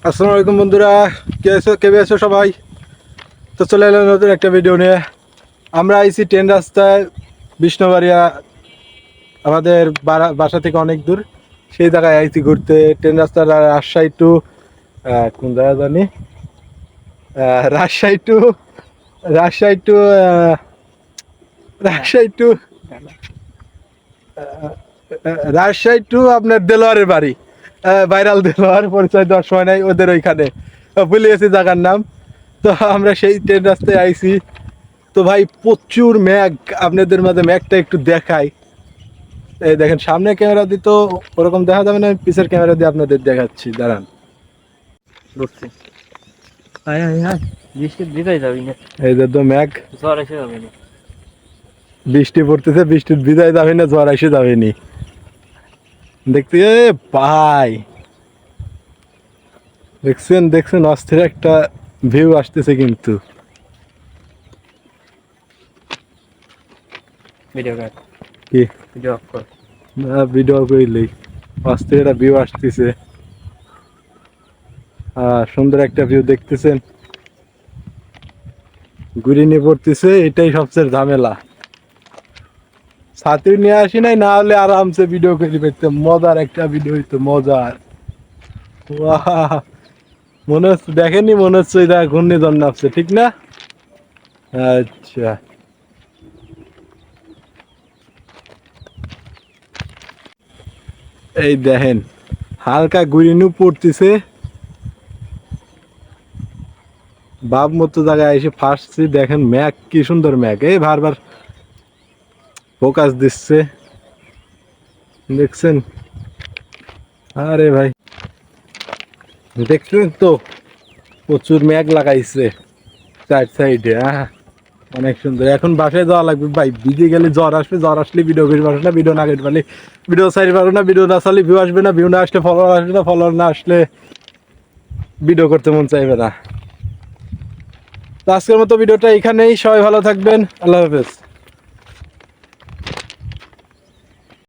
আসসালামু আলাইকুম বন্ধুরা, কেমন আছো সবাই? তো চলে এলাম নতুন একটা ভিডিও নিয়ে। আমরা আইছি ট্রেন রাস্তায় বিষ্ণুবাড়িয়া, আমাদের বাসা থেকে অনেক দূর। সেই জায়গায় আইছি ঘুরতে। ট্রেন রাস্তার রাজশাহী টু কোন জায়গা জানি, Rajshahi to Rajshahi to Rajshahi to Rajshahi to আপনার দেলোয়ারের বাড়ি। ভাইরাল দেলোয়ার, পরিচয় দেওয়ার সময় নাই ওদের ওইখানে, ভুলে গেছি জায়গার নাম। তো আমরা সেই ট্রেন রাস্তায় আইছি। তো ভাই প্রচুর ম্যাগ, আপনাদের মাঝে ম্যাগটা একটু দেখাই। এই দেখেন, সামনে ক্যামেরা দিয়ে তো ওরকম দেখা যাবে না, পিছের ক্যামেরা দিয়ে আপনাদের দেখাচ্ছি, দাঁড়ান। বুঝছি। হায় হায় হায়, বৃষ্টি ভিজাই যাবি না, এই যে তো ম্যাগ, জ্বর এসে যাবে না। বৃষ্টি পড়তেছে, বৃষ্টির ভিজাই যাবে না, জ্বর এসে যাবে নি। দেখতে ভাই, দেখছেন দেখছেন অস্থির একটা ভিউ আসতেছে কিন্তু। ভিডিও কাট, কি ভিডিও অফ কর। ভিডিও কইলেই অস্থির একটা ভিউ আসতেছে। সুন্দর একটা ভিউ দেখতেছেন, ঘুরে নিয়ে পড়তেছে, এটাই সবচেয়ে ঝামেলা। ছাত্রী নিয়ে আসি নাই, না হলে আরামসে ভিডিও করে পেতাম, মজার একটা ভিডিও হইতো, মজার। ওয়াহ, মনে হচ্ছে দেখেনি, মনে হচ্ছে এটা ঘূর্ণিঝড় নামছে, ঠিক না? আচ্ছা, এই দেখেন হালকা গুড়িনু পড়তেছে, বাপ মতো জায়গায় এসে ফাঁসছি। দেখেন ম্যাগ, কি সুন্দর ম্যাগ, এই বারবার ফোকাস দিচ্ছে, দেখছেন? আরে ভাই, দেখছেন তো প্রচুর ম্যাগ লাগাইছে চার সাইডে। অনেক সুন্দর। এখন বাসায় যাওয়া লাগবে ভাই, ভিজে গেলে জ্বর আসবে, জ্বর আসলে ভিডিও করতে পারো না, ভিডিও না করতে পারলে ভিডিও চাইতে পারো না, ভিডিও না চাইলে ভিউ আসবে না, ভিউ না আসলে ফলোয়ার আসবে না, ফলোয়ার না আসলে ভিডিও করতে মন চাইবে না। তো আজকের মতো ভিডিওটা এখানেই, সবাই ভালো থাকবেন, আল্লাহ হাফেজ।